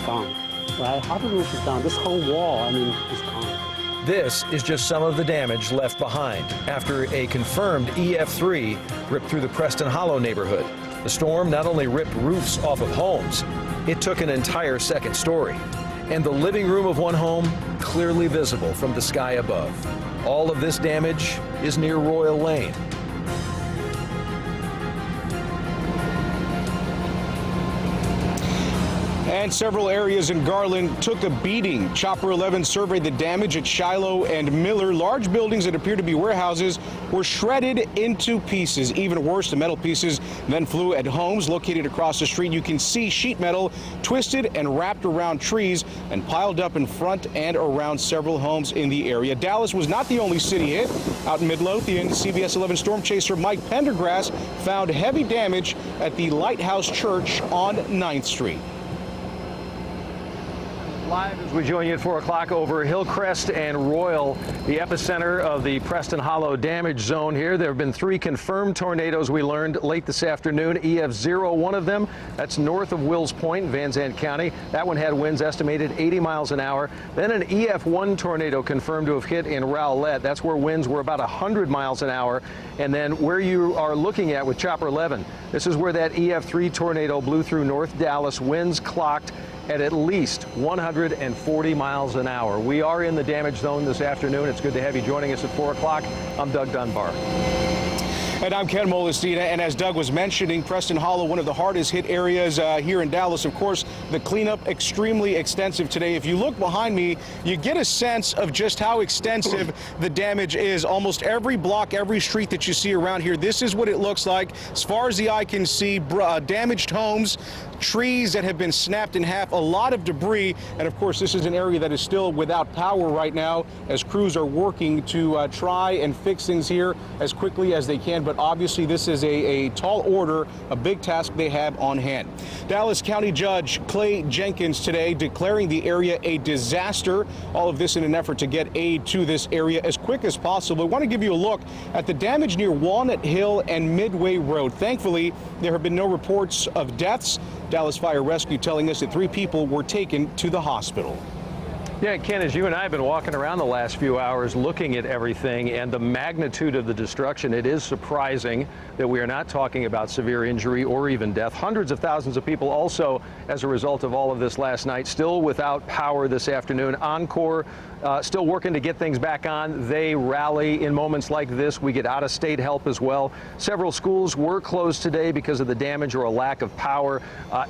gone, right? Half the roof is gone. This whole wall, I mean, is gone. This is just some of the damage left behind after a confirmed EF3 ripped through the Preston Hollow neighborhood. The storm not only ripped roofs off of homes, it took an entire second story. And the living room of one home clearly visible from the sky above. All of this damage is near Royal Lane. And several areas in Garland took a beating. Chopper 11 surveyed the damage at Shiloh and Miller. Large buildings that appear to be warehouses were shredded into pieces. Even worse, the metal pieces then flew at homes located across the street. You can see sheet metal twisted and wrapped around trees and piled up in front and around several homes in the area. Dallas was not the only city hit. Out in Midlothian, CBS 11 storm chaser Mike Pendergrass found heavy damage at the Lighthouse Church on 9th Street. Live as we join you at 4 o'clock over Hillcrest and Royal, the epicenter of the Preston Hollow damage zone here. There have been 3 confirmed tornadoes we learned late this afternoon. EF0, one of them, that's north of Wills Point in Van Zandt County. That one had winds estimated 80 miles an hour. Then an EF1 tornado confirmed to have hit in Rowlett. That's where winds were about 100 miles an hour. And then where you are looking at with Chopper 11, this is where that EF3 tornado blew through North Dallas. Winds clocked at least 140 miles an hour. We are in the damage zone this afternoon. It's good to have you joining us at 4 o'clock. I'm Doug Dunbar. And I'm Ken Molestina, and as Doug was mentioning, Preston Hollow, one of the hardest hit areas here in Dallas. Of course, the cleanup extremely extensive today. If you look behind me, you get a sense of just how extensive the damage is. Almost every block, every street that you see around here, this is what it looks like. As far as the eye can see, damaged homes, trees that have been snapped in half, a lot of debris. And of course, this is an area that is still without power right now as crews are working to try and fix things here as quickly as they can. But obviously, this is a tall order, a big task they have on hand. Dallas County Judge Clay Jenkins today declaring the area a disaster. All of this in an effort to get aid to this area as quick as possible. I want to give you a look at the damage near Walnut Hill and Midway Road. Thankfully, there have been no reports of deaths. Dallas Fire Rescue telling us that 3 people were taken to the hospital. Yeah, Ken, as you and I have been walking around the last few hours looking at everything and the magnitude of the destruction, it is surprising that we are not talking about severe injury or even death. Hundreds of thousands of people also, as a result of all of this last night, still without power this afternoon. Encore still working to get things back on. They rally in moments like this. We get out-of-state help as well. Several schools were closed today because of the damage or a lack of power.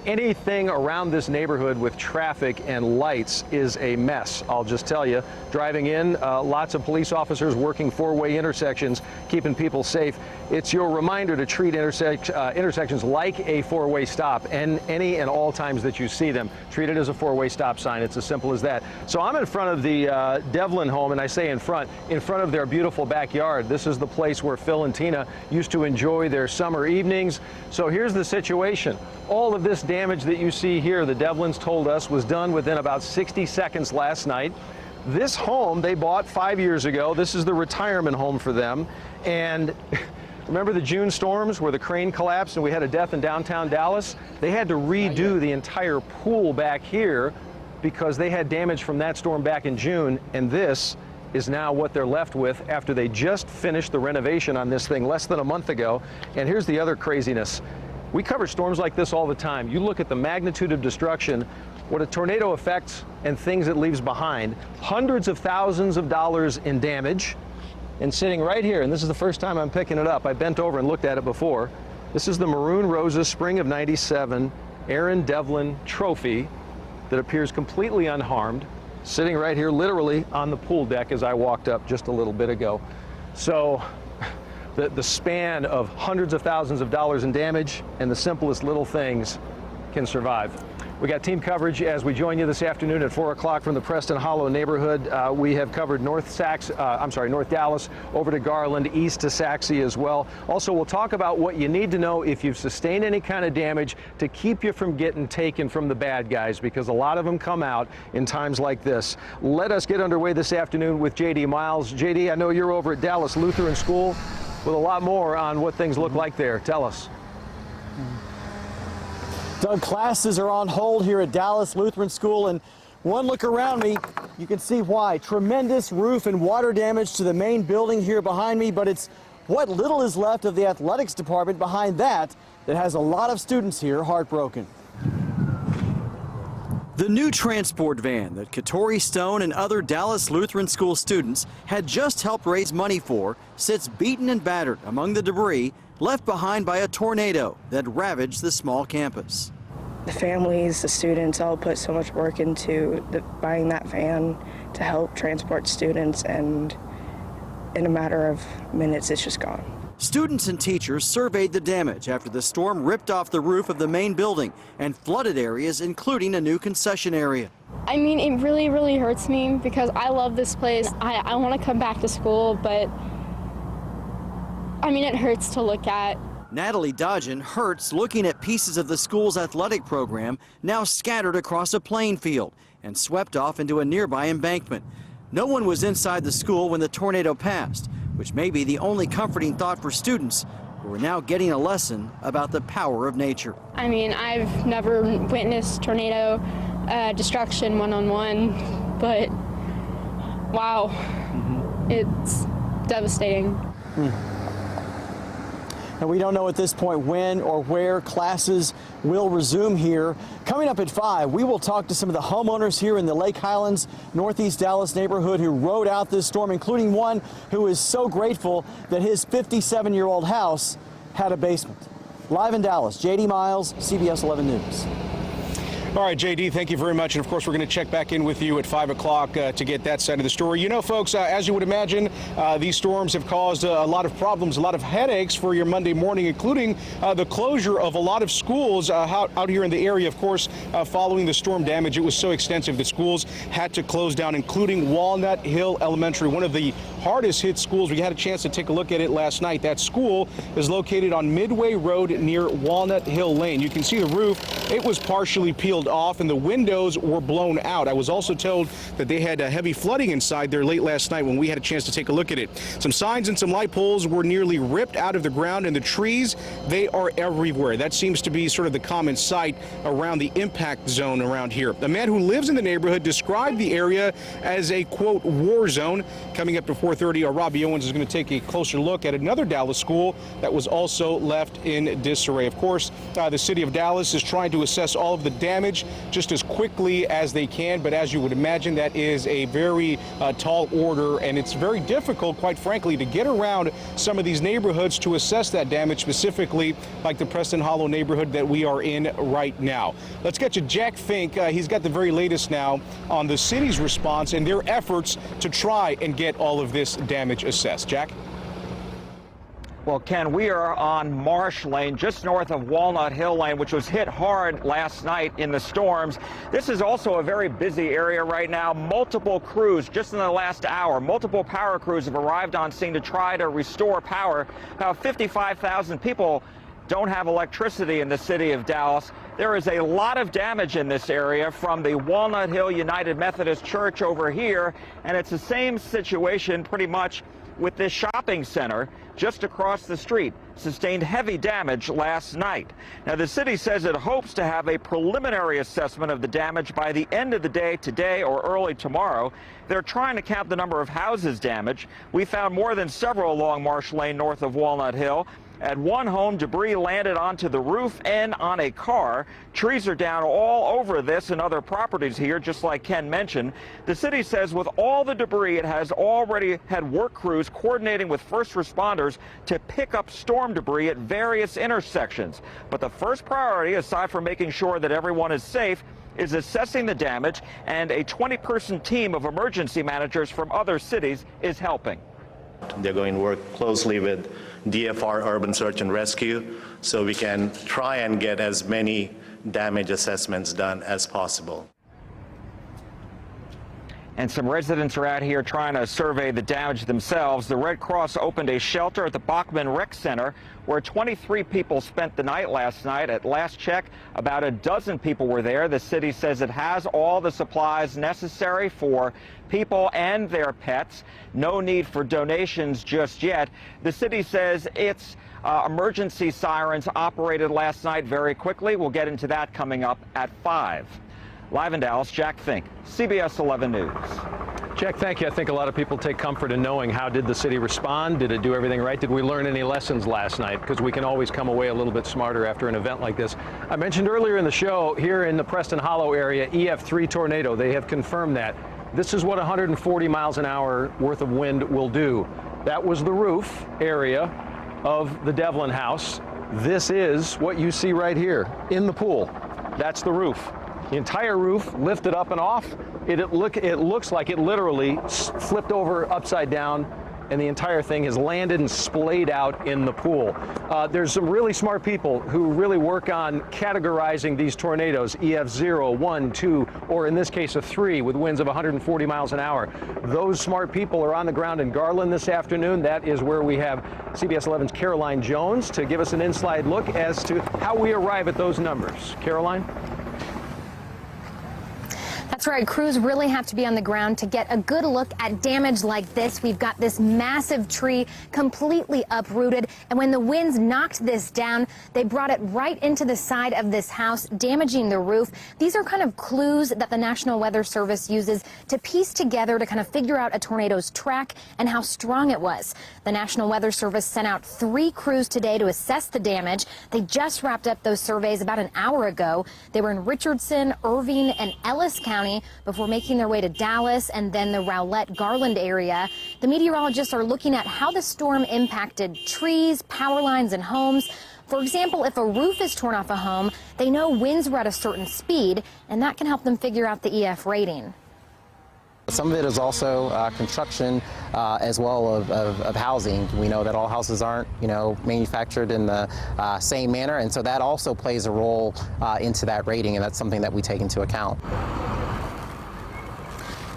Anything around this neighborhood with traffic and lights is a mess, I'll just tell you. Driving in, lots of police officers working 4-way intersections, keeping people safe. It's your reminder to treat intersections like a 4-way stop, and any and all times that you see them, treat it as a 4-way stop sign. It's as simple as that. So I'm in front of the Devlin home, and I say in front of their beautiful backyard. This is the place where Phil and Tina used to enjoy their summer evenings. So here's the situation. All of this damage that you see here, the Devlins told us, was done within about 60 seconds last night. This home they bought 5 years ago. This is the retirement home for them. And remember the June storms where the crane collapsed and we had a death in downtown Dallas? They had to redo the entire pool back here because they had damage from that storm back in June, and this is now what they're left with after they just finished the renovation on this thing less than a month ago. And here's the other craziness. We cover storms like this all the time. You look at the magnitude of destruction, what a tornado affects and things it leaves behind. Hundreds of thousands of dollars in damage. And sitting right here, and this is the first time I'm picking it up, I bent over and looked at it before. This is the Maroon Roses Spring of '97 Aaron Devlin trophy that appears completely unharmed, sitting right here literally on the pool deck as I walked up just a little bit ago. So the span of hundreds of thousands of dollars in damage and the simplest little things can survive. We got team coverage as we join you this afternoon at 4 o'clock from the Preston Hollow neighborhood. We have covered North Dallas, over to Garland, east to Saxe as well. Also, we'll talk about what you need to know if you've sustained any kind of damage to keep you from getting taken from the bad guys, because a lot of them come out in times like this. Let us get underway this afternoon with J.D. Miles. J.D., I know you're over at Dallas Lutheran School with a lot more on what things look like there. Tell us. Doug, classes are on hold here at Dallas Lutheran School, and one look around me, you can see why. Tremendous roof and water damage to the main building here behind me, but it's what little is left of the athletics department behind that has a lot of students here heartbroken. The new transport van that Katori Stone and other Dallas Lutheran School students had just helped raise money for sits beaten and battered among the debris left behind by a tornado that ravaged the small campus. The families, the students all put so much work into buying that van to help transport students, and in a matter of minutes it's just gone. Students and teachers surveyed the damage after the storm ripped off the roof of the main building and flooded areas, including a new concession area. I mean, it really, really hurts me because I love this place. I want to come back to school, but I mean, it hurts to look at. Natalie Dodgen hurts looking at pieces of the school's athletic program now scattered across a playing field and swept off into a nearby embankment. No one was inside the school when the tornado passed, which may be the only comforting thought for students who are now getting a lesson about the power of nature. I mean, I've never witnessed tornado destruction one-on-one, but wow, it's devastating. And we don't know at this point when or where classes will resume here. Coming up at 5, we will talk to some of the homeowners here in the Lake Highlands, Northeast Dallas neighborhood who rode out this storm, including one who is so grateful that his 57-year-old house had a basement. Live in Dallas, J.D. Miles, CBS 11 News. All right, JD, thank you very much. And of course, we're going to check back in with you at 5 o'clock to get that side of the story. You know, folks, as you would imagine, these storms have caused a lot of problems, a lot of headaches for your Monday morning, including the closure of a lot of schools out here in the area. Of course, following the storm damage, it was so extensive that schools had to close down, including Walnut Hill Elementary, one of the hardest hit schools. We had a chance to take a look at it last night. That school is located on Midway Road near Walnut Hill Lane. You can see the roof. It was partially peeled off and the windows were blown out. I was also told that they had heavy flooding inside there late last night when we had a chance to take a look at it. Some signs and some light poles were nearly ripped out of the ground, and the trees, they are everywhere. That seems to be sort of the common sight around the impact zone around here. A man who lives in the neighborhood described the area as a, quote, war zone. Coming up to 4:30, our Robbie Owens is going to take a closer look at another Dallas school that was also left in disarray. Of course, the city of Dallas is trying to assess all of the damage just as quickly as they can, but as you would imagine, that is a very tall order, and it's very difficult, quite frankly, to get around some of these neighborhoods to assess that damage, specifically like the Preston Hollow neighborhood that we are in right now. Let's get to Jack Fink. He's got the very latest now on the city's response and their efforts to try and get all of this damage assessed. Jack? Well, Ken, we are on Marsh Lane, just north of Walnut Hill Lane, which was hit hard last night in the storms. This is also a very busy area right now. Multiple crews, just in the last hour, multiple power crews have arrived on scene to try to restore power. About 55,000 people don't have electricity in the city of Dallas. There is a lot of damage in this area from the Walnut Hill United Methodist Church over here, and it's the same situation pretty much with this shopping center just across the street. Sustained heavy damage last night. Now, the city says it hopes to have a preliminary assessment of the damage by the end of the day today or early tomorrow. They're trying to count the number of houses damaged. We found more than several along Marsh Lane north of Walnut Hill. At one home, debris landed onto the roof and on a car. Trees are down all over this and other properties here, just like Ken mentioned. The city says with all the debris, it has already had work crews coordinating with first responders to pick up storm debris at various intersections. But the first priority, aside from making sure that everyone is safe, is assessing the damage, and a 20-person team of emergency managers from other cities is helping. They're going to work closely with DFR Urban Search and Rescue so we can try and get as many damage assessments done as possible. and some residents are out here trying to survey the damage themselves. The Red Cross opened a shelter at the Bachman Rec Center where 23 people spent the night last night. At last check, about a dozen people were there. The city says it has all the supplies necessary for people and their pets. No need for donations just yet. The city says its emergency sirens operated last night very quickly. We'll get into that coming up at 5. Live in Dallas, Jack Fink, CBS 11 News. Jack, thank you. I think a lot of people take comfort in knowing how did the city respond? Did it do everything right? Did we learn any lessons last night? Because we can always come away a little bit smarter after an event like this. I mentioned earlier in the show, here in the Preston Hollow area, EF3 tornado. They have confirmed that. This is what 140 miles an hour worth of wind will do. That was the roof area of the Devlin house. This is what you see right here in the pool. That's the roof. The entire roof lifted up and off. It looks like it literally flipped over upside down, and the entire thing has landed and splayed out in the pool. There's some really smart people who really work on categorizing these tornadoes, EF0, 1, 2, or in this case a 3 with winds of 140 miles an hour. Those smart people are on the ground in Garland this afternoon. That is where we have CBS 11's Caroline Jones to give us an inside look as to how we arrive at those numbers. Caroline? That's right. Crews really have to be on the ground to get a good look at damage like this. We've got this massive tree completely uprooted, and when the winds knocked this down, they brought it right into the side of this house, damaging the roof. These are kind of clues that the National Weather Service uses to piece together to kind of figure out a tornado's track and how strong it was. The National Weather Service sent out 3 crews today to assess the damage. They just wrapped up those surveys about an hour ago. They were in Richardson, Irving, and Ellis County before making their way to Dallas and then the Rowlett-Garland area. The meteorologists are looking at how the storm impacted trees, power lines, and homes. For example, if a roof is torn off a home, they know winds were at a certain speed, and that can help them figure out the EF rating. Some of it is also construction as well of housing. We know that all houses aren't, manufactured in the same manner, and so that also plays a role into that rating, and that's something that we take into account.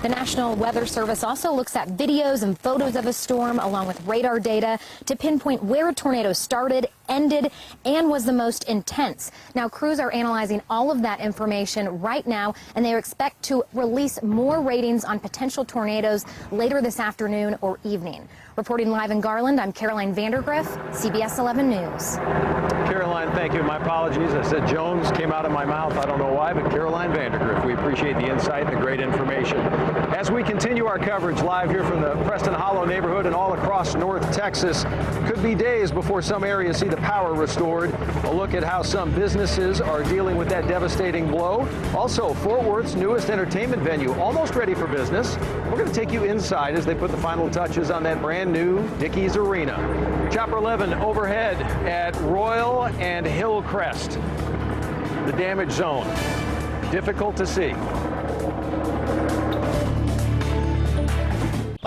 The National Weather Service also looks at videos and photos of a storm along with radar data to pinpoint where a tornado started, ended, and was the most intense. Now, crews are analyzing all of that information right now, and they expect to release more ratings on potential tornadoes later this afternoon or evening. Reporting live in Garland, I'm Caroline Vandergriff, CBS 11 News. Caroline, thank you. My apologies. I said Jones, came out of my mouth. I don't know why, but Caroline Vandergriff. We appreciate the insight and the great information. As we continue our coverage live here from the Preston Hollow neighborhood and all across North Texas, could be days before some areas see the power restored. A look at how some businesses are dealing with that devastating blow. Also, Fort Worth's newest entertainment venue, almost ready for business. We're going to take you inside as they put the final touches on that brand new Dickies Arena. Chopper 11 overhead at Royal and Hillcrest. The damage zone. Difficult to see.